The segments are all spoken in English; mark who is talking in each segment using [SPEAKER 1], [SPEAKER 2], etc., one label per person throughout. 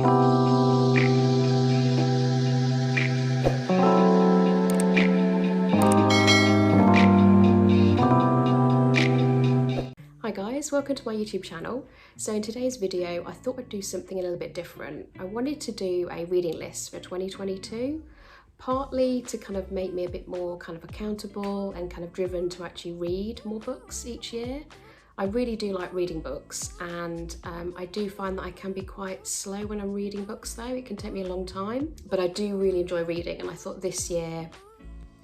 [SPEAKER 1] Hi guys, welcome to my YouTube channel. So in today's video, I thought I'd do something a little bit different. I wanted to do a reading list for 2022, partly to kind of make me a bit more kind of accountable and kind of driven to actually read more books each year. I really do like reading books, and I do find that I can be quite slow when I'm reading books though. It can take me a long time, but I do really enjoy reading, and I thought this year,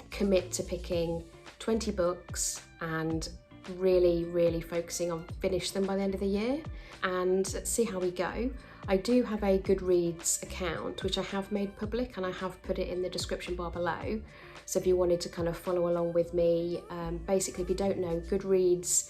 [SPEAKER 1] commit to picking 20 books and really focusing on finish them by the end of the year and see how we go. I do have a GoodReads account which I have made public, and I have put it in the description bar below, so if you wanted to kind of follow along with me. Basically, if you don't know, GoodReads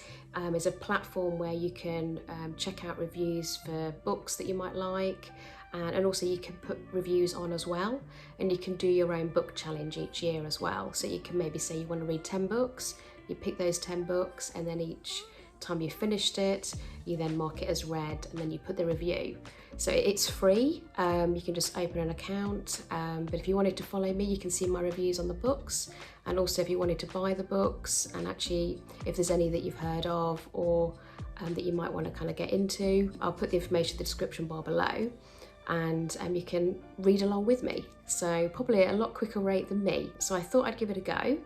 [SPEAKER 1] is a platform where you can check out reviews for books that you might like, and also you can put reviews on as well, and you can do your own book challenge each year as well. So you can maybe say you want to read 10 books, you pick those 10 books, and then each time you finished it, you then mark it as read, and then you put the review. So it's free, you can just open an account, but if you wanted to follow me, you can see my reviews on the books, and also if you wanted to buy the books, and actually if there's any that you've heard of or that you might want to kind of get into, I'll put the information in the description bar below, and you can read along with me. So probably at a lot quicker rate than me. So I thought I'd give it a go,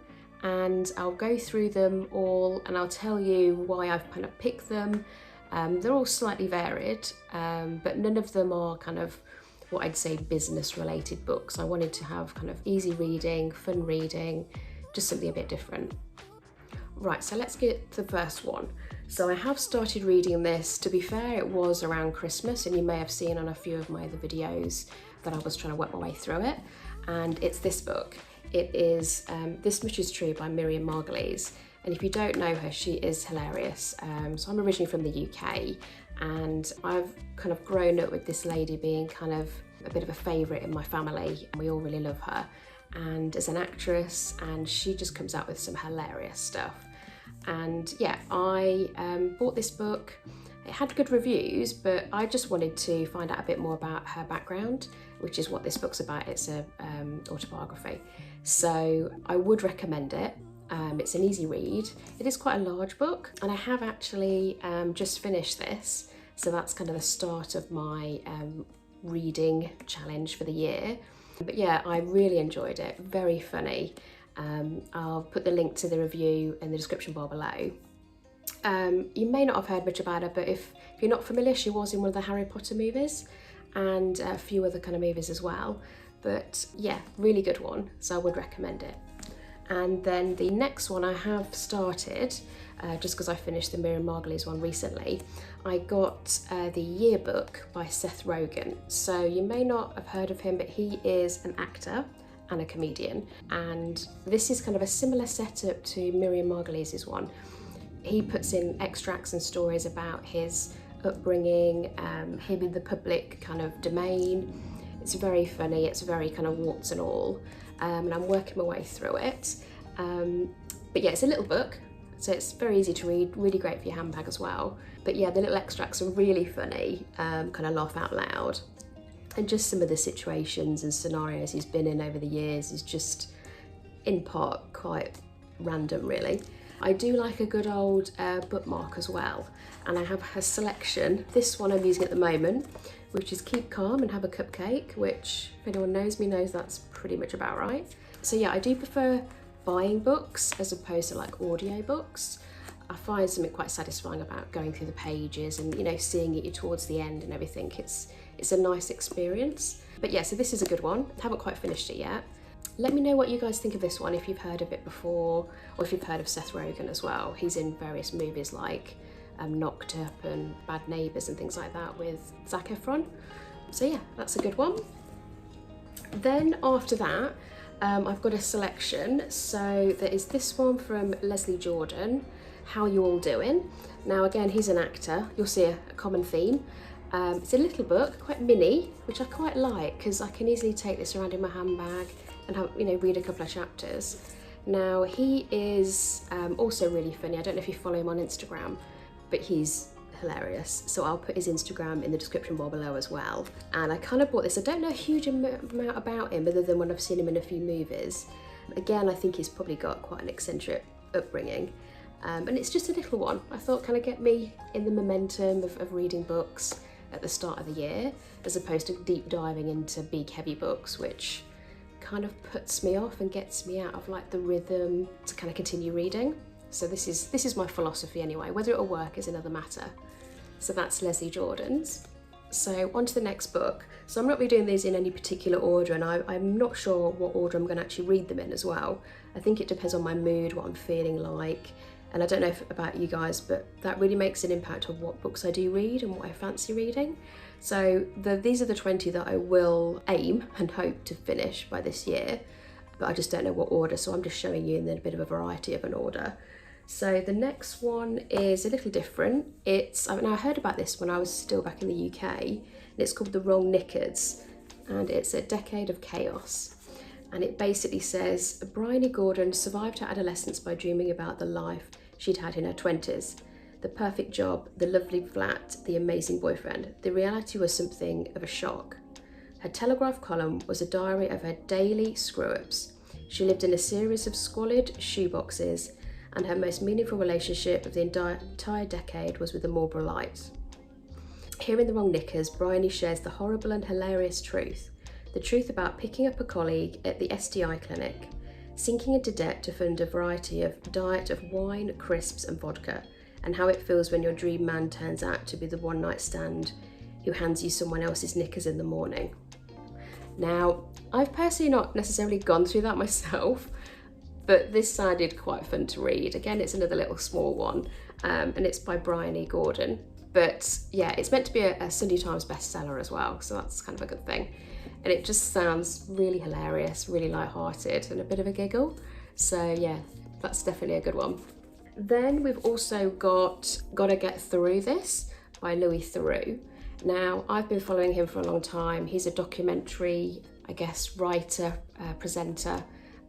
[SPEAKER 1] and I'll go through them all and I'll tell you why I've kind of picked them. They're all slightly varied, but none of them are kind of what I'd say business related books. I wanted to have kind of easy reading, fun reading, just something a bit different. Right, so let's get to the first one. So I have started reading this. To be fair, it was around Christmas, and you may have seen on a few of my other videos that I was trying to work my way through it, and it's this book. It is This Much Is True by Miriam Margolyes, and if you don't know her, she is hilarious. So I'm originally from the UK, and I've kind of grown up with this lady being kind of a bit of a favourite in my family, and we all really love her, and as an actress, and she just comes out with some hilarious stuff. And yeah, I bought this book. It had good reviews, but I just wanted to find out a bit more about her background, which is what this book's about. It's a autobiography. So I would recommend it. It's an easy read. It is quite a large book, and I have actually just finished this. So that's kind of the start of my reading challenge for the year. But yeah, I really enjoyed it. Very funny. I'll put the link to the review in the description bar below. You may not have heard much about her, but if you're not familiar, she was in one of the Harry Potter movies and a few other kind of movies as well. But yeah, really good one, so I would recommend it. And then the next one I have started, just because I finished the Miriam Margolyes one recently, I got the Yearbook by Seth Rogen. So you may not have heard of him, but he is an actor and a comedian, and this is kind of a similar setup to Miriam Margolyes' one. He puts in extracts and stories about his upbringing, him in the public kind of domain. It's very funny, it's very kind of warts and all, and I'm working my way through it. But yeah, it's a little book, so it's very easy to read, really great for your handbag as well. But yeah, the little extracts are really funny, kind of laugh out loud. And just some of the situations and scenarios he's been in over the years is just, in part, quite random really. I do like a good old bookmark as well, and I have a selection. This one I'm using at the moment, which is Keep Calm and Have a Cupcake, which, if anyone knows me, knows that's pretty much about right. So yeah, I do prefer buying books as opposed to like audio books. I find something quite satisfying about going through the pages and, you know, seeing it towards the end and everything. It's a nice experience. But yeah, so this is a good one. I haven't quite finished it yet. Let me know what you guys think of this one, if you've heard of it before, or if you've heard of Seth Rogen as well. He's in various movies like Knocked Up and Bad Neighbours and things like that with Zac Efron. So yeah, that's a good one. Then after that, I've got a selection. So there is this one from Leslie Jordan, How You All Doing. Now again, he's an actor. You'll see a common theme. It's a little book, quite mini, which I quite like because I can easily take this around in my handbag and have, you know, read a couple of chapters. Now he is also really funny. I don't know if you follow him on Instagram, but he's hilarious. So I'll put his Instagram in the description bar below as well. And I kind of bought this. I don't know a huge amount about him other than when I've seen him in a few movies. Again, I think he's probably got quite an eccentric upbringing. And it's just a little one. I thought kind of get me in the momentum of reading books at the start of the year, as opposed to deep diving into big heavy books, which kind of puts me off and gets me out of like the rhythm to kind of continue reading. So this is my philosophy anyway. Whether it'll work is another matter. So that's Leslie Jordan's. So on to the next book. So I'm not really doing these in any particular order, and I'm not sure what order I'm going to actually read them in as well. I think it depends on my mood, what I'm feeling like. And I don't know about you guys, but that really makes an impact on what books I do read and what I fancy reading. So these are the 20 that I will aim and hope to finish by this year, but I just don't know what order, so I'm just showing you in a bit of a variety of an order. So the next one is a little different. I heard about this when I was still back in the UK, and it's called The Wrong Knickers, and it's a decade of chaos. And it basically says, Bryony Gordon survived her adolescence by dreaming about the life she'd had in her 20s. The perfect job, the lovely flat, the amazing boyfriend. The reality was something of a shock. Her Telegraph column was a diary of her daily screw-ups. She lived in a series of squalid shoeboxes, and her most meaningful relationship of the entire decade was with the Marlboro Light. Here in The Wrong Knickers, Bryony shares the horrible and hilarious truth. The truth about picking up a colleague at the STI clinic, sinking into debt to fund a variety of diet of wine, crisps and vodka, and how it feels when your dream man turns out to be the one-night stand who hands you someone else's knickers in the morning. Now, I've personally not necessarily gone through that myself, but this sounded quite fun to read. Again, it's another little small one, and it's by Bryony Gordon. But yeah, it's meant to be a Sunday Times bestseller as well, so that's kind of a good thing. And it just sounds really hilarious, really light-hearted, and a bit of a giggle. So yeah, that's definitely a good one. Then we've also got Gotta Get Through This by Louis Theroux. Now, I've been following him for a long time. He's a documentary, I guess, writer, presenter,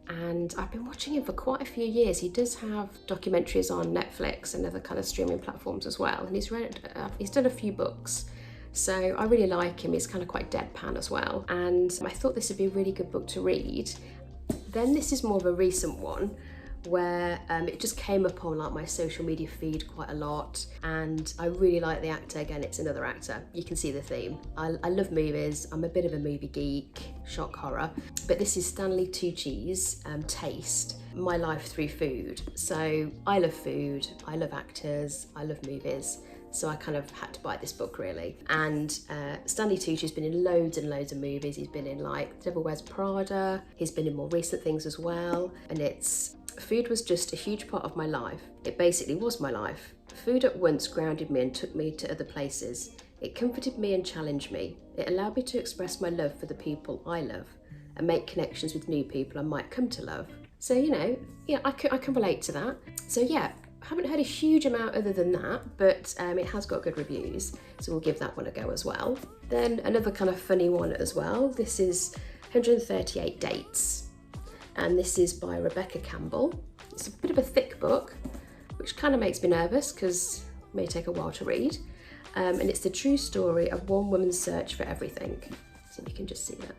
[SPEAKER 1] and I've been watching him for quite a few years. He does have documentaries on Netflix and other kind of streaming platforms as well, and he's done a few books. So I really like him. He's kind of quite deadpan as well, and I thought this would be a really good book to read. Then this is more of a recent one, where it just came up on like my social media feed quite a lot, and I really like the actor. Again, it's another actor. You can see the theme. I love movies. I'm a bit of a movie geek, shock horror, but this is Stanley Tucci's Taste, My Life Through Food. So I love food, I love actors, I love movies. So I kind of had to buy this book really. And Stanley Tucci's been in loads and loads of movies. He's been in like Devil Wears Prada. He's been in more recent things as well. And food was just a huge part of my life. It basically was my life. Food at once grounded me and took me to other places. It comforted me and challenged me. It allowed me to express my love for the people I love and make connections with new people I might come to love. So, you know, yeah, I can relate to that. So yeah, I haven't heard a huge amount other than that, but it has got good reviews, so we'll give that one a go as well. Then another kind of funny one as well. This is 138 Dates. And this is by Rebecca Campbell. It's a bit of a thick book, which kind of makes me nervous because it may take a while to read. And it's the true story of one woman's search for everything. So you can just see that.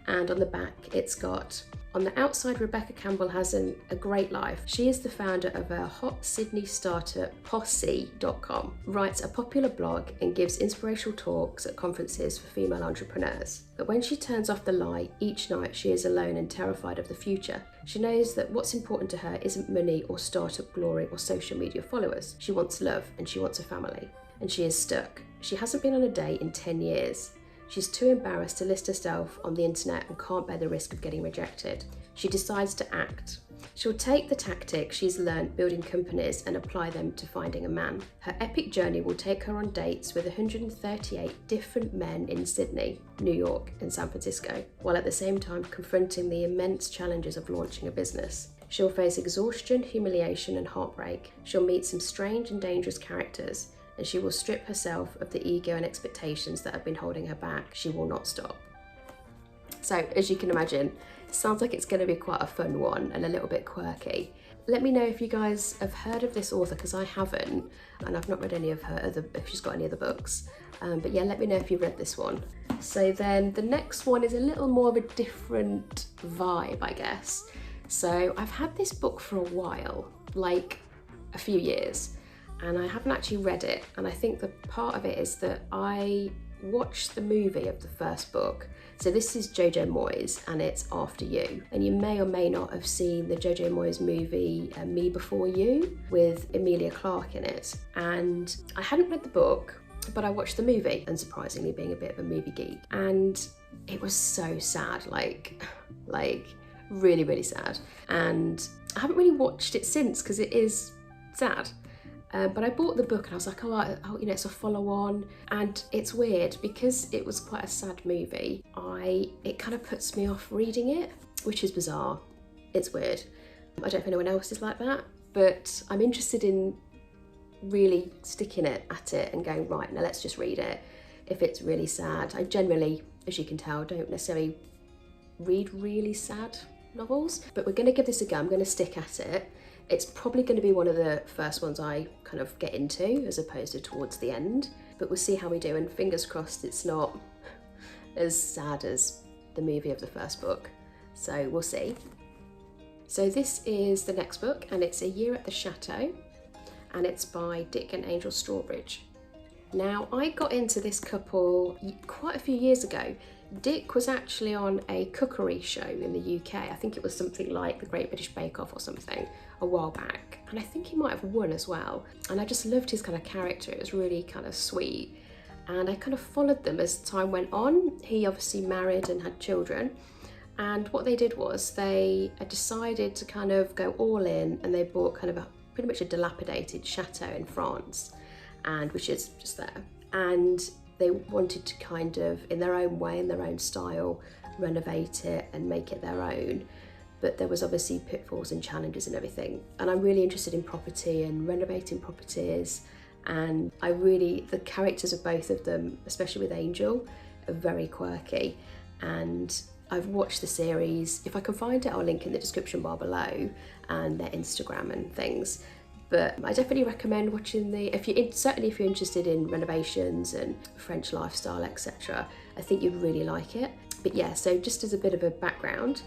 [SPEAKER 1] And on the back, it's got, on the outside, Rebecca Campbell has a great life. She is the founder of a hot Sydney startup, Posse.com, writes a popular blog and gives inspirational talks at conferences for female entrepreneurs. But when she turns off the light each night, she is alone and terrified of the future. She knows that what's important to her isn't money or startup glory or social media followers. She wants love and she wants a family. And she is stuck. She hasn't been on a date in 10 years. She's too embarrassed to list herself on the internet and can't bear the risk of getting rejected. She decides to act. She'll take the tactics she's learned building companies and apply them to finding a man. Her epic journey will take her on dates with 138 different men in Sydney, New York and San Francisco, while at the same time confronting the immense challenges of launching a business. She'll face exhaustion, humiliation and heartbreak. She'll meet some strange and dangerous characters, and she will strip herself of the ego and expectations that have been holding her back. She will not stop. So, as you can imagine, it sounds like it's going to be quite a fun one and a little bit quirky. Let me know if you guys have heard of this author, because I haven't, and I've not read any of her other, if she's got any other books. But yeah, let me know if you've read this one. So then the next one is a little more of a different vibe, I guess. So I've had this book for a while, like a few years, and I haven't actually read it. And I think the part of it is that I watched the movie of the first book. So this is Jojo Moyes and it's After You. And you may or may not have seen the Jojo Moyes movie, Me Before You, with Emilia Clarke in it. And I hadn't read the book, but I watched the movie, unsurprisingly, being a bit of a movie geek. And it was so sad, like really, really sad. And I haven't really watched it since because it is sad. But I bought the book and I was like, oh, you know, it's a follow-on. And it's weird because it was quite a sad movie. It kind of puts me off reading it, which is bizarre. It's weird. I don't know if anyone else is like that, but I'm interested in really sticking it at it and going, right, now let's just read it. If it's really sad, I generally, as you can tell, don't necessarily read really sad novels, but we're going to give this a go. I'm going to stick at it. It's probably going to be one of the first ones I kind of get into as opposed to towards the end, but we'll see how we do, and fingers crossed it's not as sad as the movie of the first book, so we'll see. So this is the next book and it's A Year at the Chateau and it's by Dick and Angel Strawbridge. Now I got into this couple quite a few years ago. Dick was actually on a cookery show in the UK. I think it was something like the Great British Bake Off or something a while back. And I think he might have won as well. And I just loved his kind of character. It was really kind of sweet. And I kind of followed them as time went on. He obviously married and had children. And what they did was they decided to kind of go all in, and they bought kind of pretty much a dilapidated chateau in France, and which is just there. And they wanted to kind of, in their own way, in their own style, renovate it and make it their own. But there was obviously pitfalls and challenges and everything. And I'm really interested in property and renovating properties. And the characters of both of them, especially with Angel, are very quirky. And I've watched the series. If I can find it, I'll link in the description bar below, and their Instagram and things. But I definitely recommend watching certainly if you're interested in renovations and French lifestyle, etc. I think you'd really like it. But yeah, so just as a bit of a background,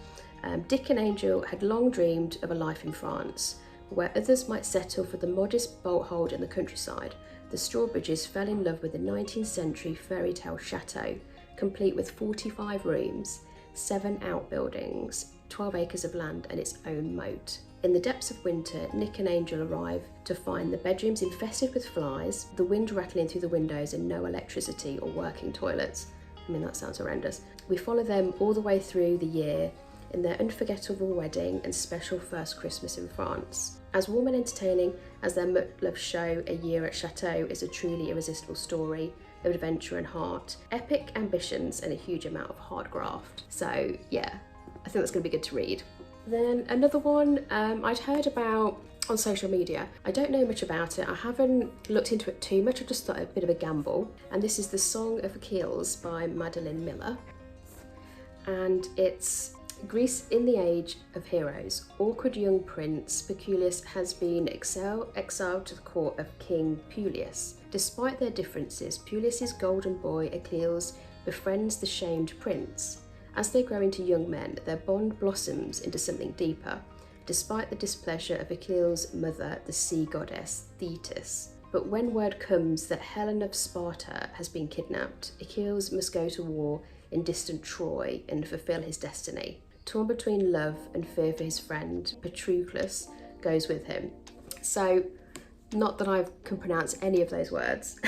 [SPEAKER 1] Dick and Angel had long dreamed of a life in France, where others might settle for the modest bolt hold in the countryside. The Strawbridges fell in love with the 19th century fairy tale chateau, complete with 45 rooms, 7 outbuildings, 12 acres of land and its own moat. In the depths of winter, Nick and Angel arrive to find the bedrooms infested with flies, the wind rattling through the windows and no electricity or working toilets. I mean, that sounds horrendous. We follow them all the way through the year in their unforgettable wedding and special first Christmas in France. As warm and entertaining as their much-loved show A Year at Chateau is a truly irresistible story of adventure and heart, epic ambitions and a huge amount of hard graft. So yeah, I think that's going to be good to read. Then another one I'd heard about on social media. I don't know much about it. I haven't looked into it too much. I just thought a bit of a gamble. And this is The Song of Achilles by Madeline Miller. And it's Greece in the age of heroes. Awkward young prince Peculius has been exiled to the court of King Pulius. Despite their differences, Pulius's golden boy Achilles befriends the shamed prince. As they grow into young men, their bond blossoms into something deeper, despite the displeasure of Achilles' mother, the sea goddess Thetis. But when word comes that Helen of Sparta has been kidnapped, Achilles must go to war in distant Troy and fulfill his destiny. Torn between love and fear for his friend, Patroclus goes with him. So, not that I can pronounce any of those words,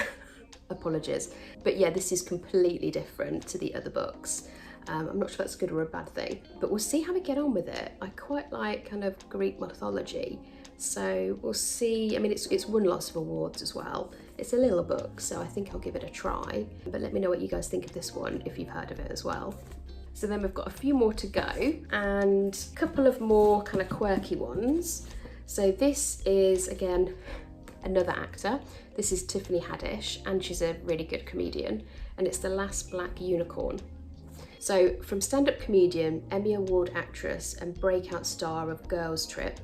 [SPEAKER 1] apologies. But yeah, this is completely different to the other books. I'm not sure that's a good or a bad thing, but we'll see how we get on with it. I quite like kind of Greek mythology, so we'll see. I mean, it's won lots of awards as well. It's a little book, so I think I'll give it a try. But let me know what you guys think of this one, if you've heard of it as well. So then we've got a few more to go, and a couple of more kind of quirky ones. So this is, again, another actor. This is Tiffany Haddish, and she's a really good comedian, and it's The Last Black Unicorn. So from stand-up comedian, Emmy Award actress and breakout star of Girls Trip,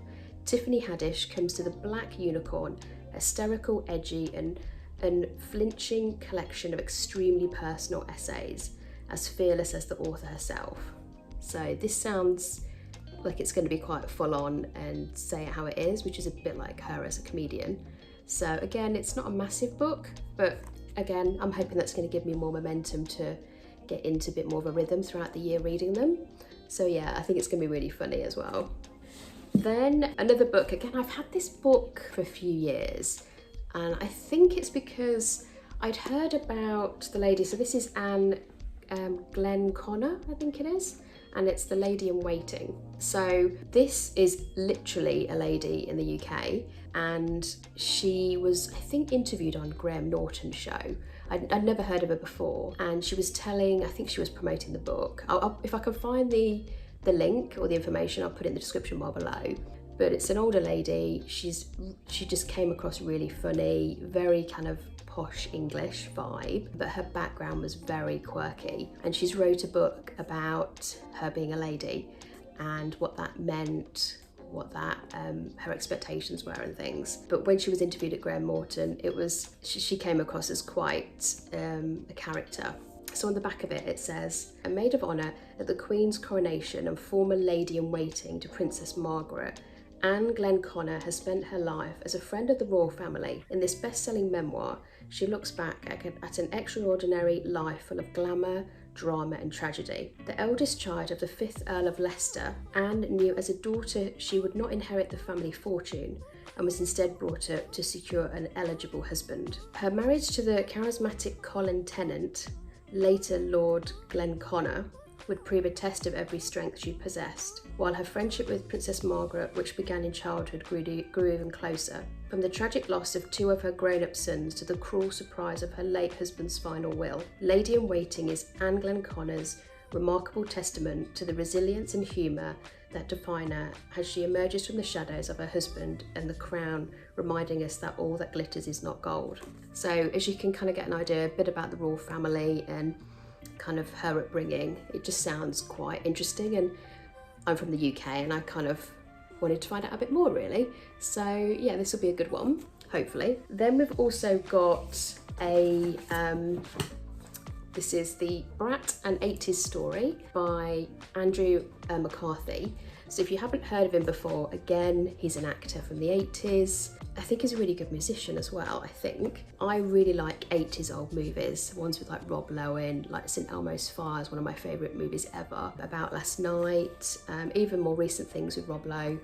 [SPEAKER 1] Tiffany Haddish comes to the Black Unicorn, a hysterical, edgy and unflinching collection of extremely personal essays, as fearless as the author herself. So this sounds like it's going to be quite full on and say it how it is, which is a bit like her as a comedian. So again, it's not a massive book, but again, I'm hoping that's going to give me more momentum to get into a bit more of a rhythm throughout the year reading them. So yeah, I think it's going to be really funny as well. Then another book, again, I've had this book for a few years, and I think it's because I'd heard about the lady, so this is Anne Glenconner, I think it is, and it's The Lady in Waiting. So this is literally a lady in the UK, and she was, I think, interviewed on Graham Norton's show. I'd never heard of her before, and she was telling, I think she was promoting the book. If I can find the link or the information, I'll put it in the description bar below. But it's an older lady. She just came across really funny, very kind of posh English vibe, but her background was very quirky. And she's wrote a book about her being a lady and what that meant, what that her expectations were and things. But when she was interviewed at Graham Norton, it was she came across as quite a character. So on the back of it, it says, a maid of honour at the Queen's coronation and former lady-in-waiting to Princess Margaret, Anne Glenconner has spent her life as a friend of the royal family. In this best-selling memoir, she looks back at an extraordinary life full of glamour, drama and tragedy. The eldest child of the 5th Earl of Leicester, Anne knew as a daughter she would not inherit the family fortune and was instead brought up to secure an eligible husband. Her marriage to the charismatic Colin Tennant, later Lord Glenconner, would prove a test of every strength she possessed, while her friendship with Princess Margaret, which began in childhood, grew even closer. From the tragic loss of 2 of her grown-up sons to the cruel surprise of her late husband's final will, Lady-in-Waiting is Anne Glenconner's remarkable testament to the resilience and humour that define her as she emerges from the shadows of her husband and the crown, reminding us that all that glitters is not gold. So as you can kind of get an idea a bit about the royal family and kind of her upbringing, it just sounds quite interesting, and I'm from the UK and I kind of wanted to find out a bit more really. So yeah, this will be a good one, hopefully. Then we've also got a this is The Brat and 80s Story by Andrew McCarthy. So if you haven't heard of him before, again, he's an actor from the 80s. I think he's a really good musician as well, I think. I really like 80s old movies, ones with like Rob Lowe, like St Elmo's Fire is one of my favourite movies ever, About Last Night, even more recent things with Rob Lowe.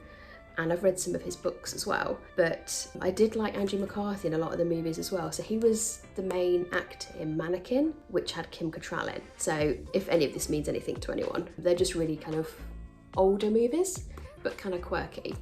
[SPEAKER 1] And I've read some of his books as well. But I did like Andrew McCarthy in a lot of the movies as well. So he was the main actor in Mannequin, which had Kim Cattrall in. So if any of this means anything to anyone, they're just really kind of older movies, but kind of quirky.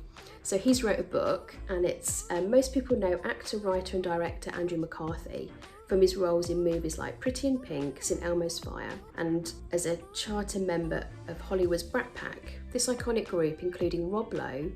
[SPEAKER 1] So he's wrote a book, and it's, most people know actor, writer and director Andrew McCarthy from his roles in movies like Pretty in Pink, St Elmo's Fire, and as a charter member of Hollywood's Brat Pack. This iconic group, including Rob Lowe,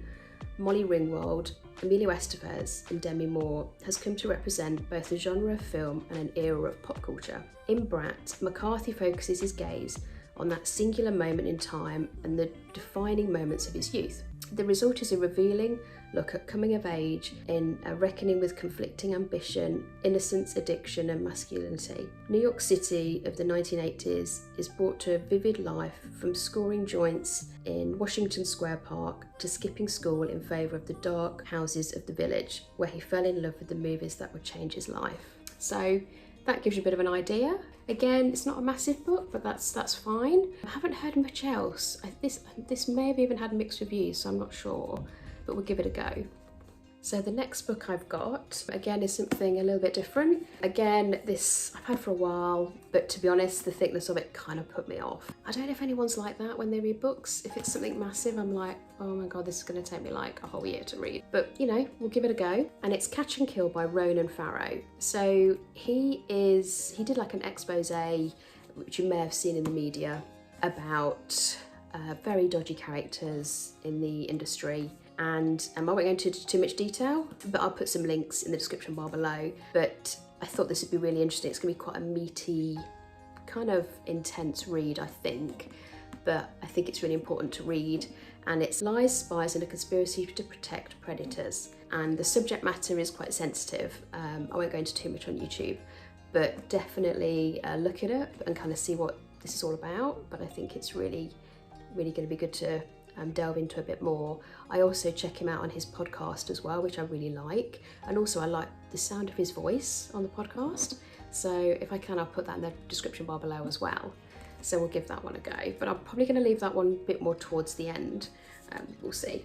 [SPEAKER 1] Molly Ringwald, Emilio Estevez and Demi Moore, has come to represent both a genre of film and an era of pop culture. In Brat, McCarthy focuses his gaze on that singular moment in time and the defining moments of his youth. The result is a revealing look at coming of age in a reckoning with conflicting ambition, innocence, addiction and masculinity. New York City of the 1980s is brought to a vivid life, from scoring joints in Washington Square Park to skipping school in favour of the dark houses of the village, where he fell in love with the movies that would change his life. So that gives you a bit of an idea. Again, it's not a massive book, but that's fine. I haven't heard much else. This may have even had mixed reviews, so I'm not sure, but we'll give it a go. So the next book I've got, again, is something a little bit different. Again, this I've had for a while, but to be honest, the thickness of it kind of put me off. I don't know if anyone's like that when they read books. If it's something massive, I'm like, oh my God, this is gonna take me like a whole year to read. But you know, we'll give it a go. And it's Catch and Kill by Ronan Farrow. So he did like an expose, which you may have seen in the media, about very dodgy characters in the industry. And I won't go into too much detail, but I'll put some links in the description bar below. But I thought this would be really interesting. It's gonna be quite a meaty, kind of intense read, I think. but I think it's really important to read, and it's Lies, Spies and a Conspiracy to Protect Predators. And the subject matter is quite sensitive. I won't go into too much on YouTube, but definitely look it up and kind of see what this is all about. But I think it's really going to be good to delve into a bit more. I also check him out on his podcast as well, which I really like, and also I like the sound of his voice on the podcast, so if I can I'll put that in the description bar below as well. So we'll give that one a go, but I'm probably going to leave that one a bit more towards the end. We'll see.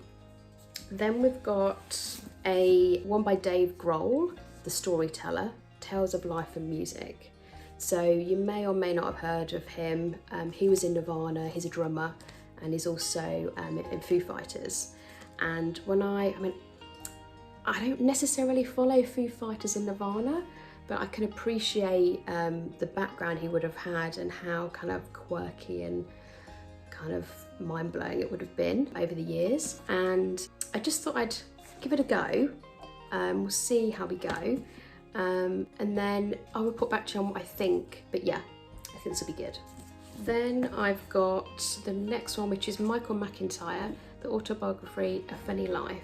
[SPEAKER 1] Then we've got one by Dave Grohl, The Storyteller, Tales of Life and Music. So you may or may not have heard of him. He was in Nirvana, he's a drummer, and he's also in Foo Fighters. And when I don't necessarily follow Foo Fighters and Nirvana, but I can appreciate the background he would have had and how kind of quirky and kind of mind-blowing it would have been over the years. And I just thought I'd give it a go. We'll see how we go. And then I'll report back to you on what I think. But yeah, I think this will be good. Then I've got the next one, which is Michael McIntyre, The Autobiography, A Funny Life.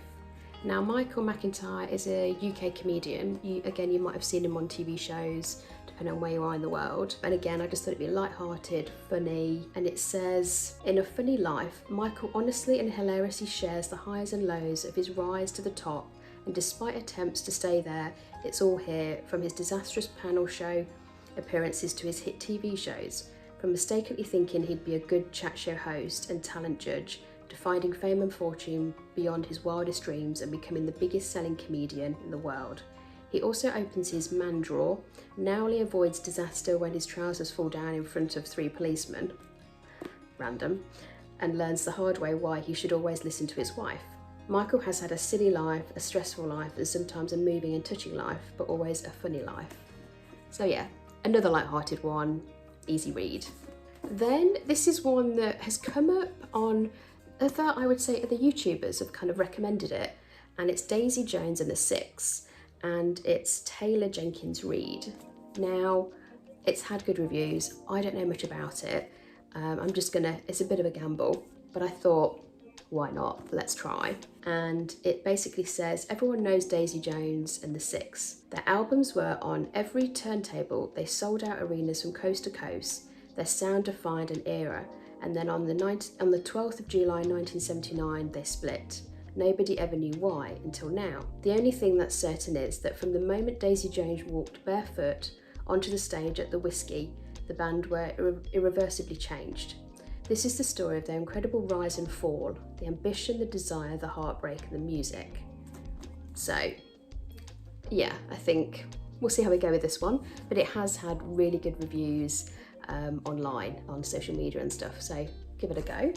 [SPEAKER 1] Now, Michael McIntyre is a UK comedian. Again, you might have seen him on TV shows, depending on where you are in the world. And again, I just thought it'd be light-hearted, funny. And it says, in A Funny Life, Michael honestly and hilariously shares the highs and lows of his rise to the top. And despite attempts to stay there, it's all here, from his disastrous panel show appearances to his hit TV shows. From mistakenly thinking he'd be a good chat show host and talent judge, to finding fame and fortune beyond his wildest dreams and becoming the biggest selling comedian in the world. He also opens his man drawer, narrowly avoids disaster when his trousers fall down in front of 3 policemen, random, and learns the hard way why he should always listen to his wife. Michael has had a silly life, a stressful life, and sometimes a moving and touching life, but always a funny life. So yeah, another light-hearted one. Easy read. Then this is one that has come up on other YouTubers have kind of recommended it, and it's Daisy Jones and the Six, and it's Taylor Jenkins Reid. Now, it's had good reviews. I don't know much about it. It's a bit of a gamble, but I thought, why not? Let's try. And it basically says, everyone knows Daisy Jones and the Six. Their albums were on every turntable. They sold out arenas from coast to coast. Their sound defined an era. And then on the 12th of July 1979, they split. Nobody ever knew why until now. The only thing that's certain is that from the moment Daisy Jones walked barefoot onto the stage at the Whiskey, the band were irreversibly changed. This is the story of their incredible rise and fall, the ambition, the desire, the heartbreak, and the music. So, yeah, I think we'll see how we go with this one, but it has had really good reviews online, on social media and stuff, so give it a go.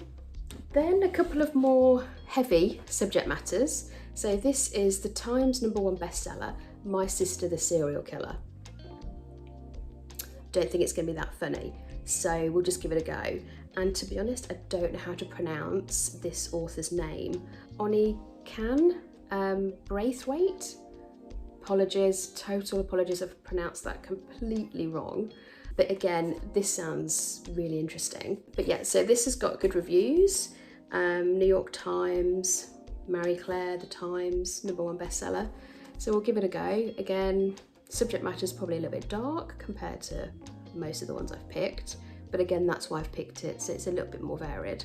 [SPEAKER 1] Then a couple of more heavy subject matters. So this is the Times #1 bestseller, My Sister the Serial Killer. Don't think it's going to be that funny, so we'll just give it a go. And to be honest, I don't know how to pronounce this author's name. Can Braithwaite? Apologies, total apologies, I've pronounced that completely wrong. But again, this sounds really interesting. But yeah, so this has got good reviews. New York Times, Marie Claire, The Times, #1 bestseller. So we'll give it a go. Again, subject matter is probably a little bit dark compared to most of the ones I've picked. But again, that's why I've picked it, so it's a little bit more varied.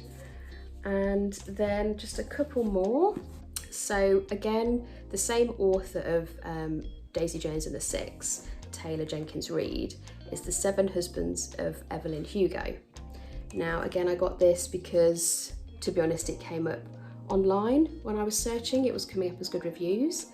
[SPEAKER 1] And then just a couple more. So again, the same author of Daisy Jones and the Six, Taylor Jenkins Reid, is The 7 Husbands of Evelyn Hugo. Now, again, I got this because, to be honest, it came up online when I was searching. It was coming up as good reviews.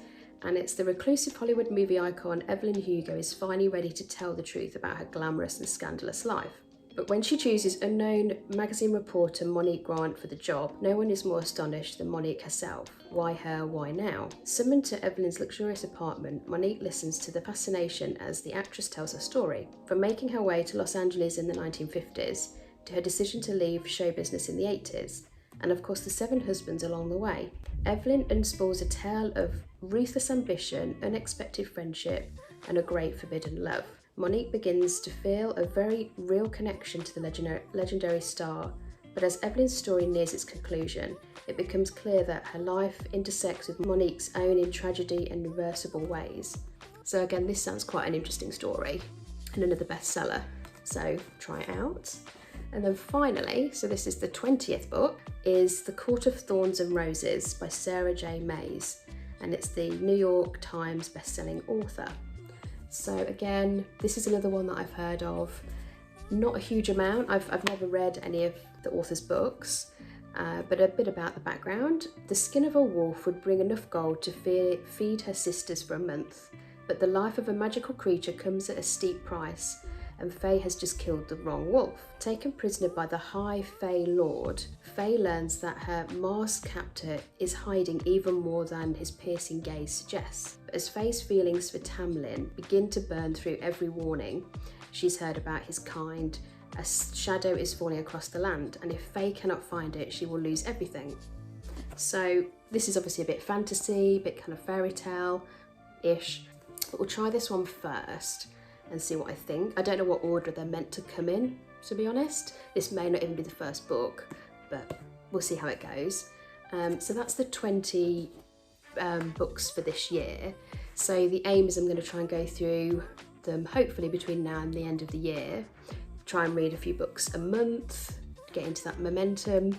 [SPEAKER 1] And it's the reclusive Hollywood movie icon Evelyn Hugo is finally ready to tell the truth about her glamorous and scandalous life. But when she chooses unknown magazine reporter Monique Grant for the job, no one is more astonished than Monique herself. Why her, why now? Summoned to Evelyn's luxurious apartment, Monique listens to the fascination as the actress tells her story. From making her way to Los Angeles in the 1950s, to her decision to leave show business in the 80s, and of course the 7 husbands along the way. Evelyn unspools a tale of ruthless ambition, unexpected friendship, and a great forbidden love. Monique begins to feel a very real connection to the legendary star But as Evelyn's story nears its conclusion, it becomes clear that her life intersects with Monique's own in tragedy and reversible ways. So again, this sounds quite an interesting story and another bestseller, so try it out. And then finally, so this is the 20th book, is The Court of Thorns and Roses by Sarah J. Maas, and it's the New York Times bestselling author. So again, this is another one that I've heard of, not a huge amount. I've never read any of the author's books, but a bit about the background. The skin of a wolf would bring enough gold to feed her sisters for a month, but the life of a magical creature comes at a steep price, and Faye has just killed the wrong wolf. Taken prisoner by the High Fae Lord, Faye learns that her masked captor is hiding even more than his piercing gaze suggests. But as Faye's feelings for Tamlin begin to burn through every warning she's heard about his kind, a shadow is falling across the land, and if Faye cannot find it, she will lose everything. So this is obviously a bit fantasy, a bit kind of fairy tale-ish, but we'll try this one first and see what I think. I don't know what order they're meant to come in, to be honest. This may not even be the first book, but we'll see how it goes. So that's the 20 books for this year. So the aim is I'm going to try and go through them hopefully between now and the end of the year. Try and read a few books a month, get into that momentum.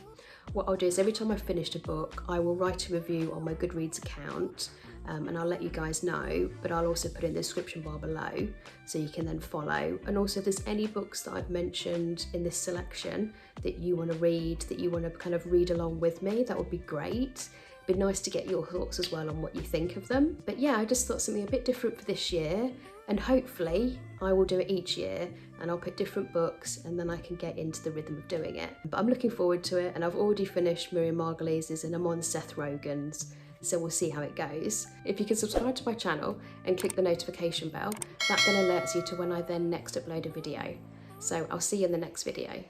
[SPEAKER 1] What I'll do is every time I've finished a book, I will write a review on my GoodReads account, and I'll let you guys know, but I'll also put it in the description bar below so you can then follow. And also if there's any books that I've mentioned in this selection that you want to read, that you want to kind of read along with me, that would be great. It'd be nice to get your thoughts as well on what you think of them. But yeah, I just thought something a bit different for this year, and hopefully I will do it each year and I'll pick different books and then I can get into the rhythm of doing it. But I'm looking forward to it, and I've already finished Miriam Margolyes's and I'm on Seth Rogen's, so we'll see how it goes. If you can subscribe to my channel and click the notification bell, that then alerts you to when I then next upload a video. So I'll see you in the next video.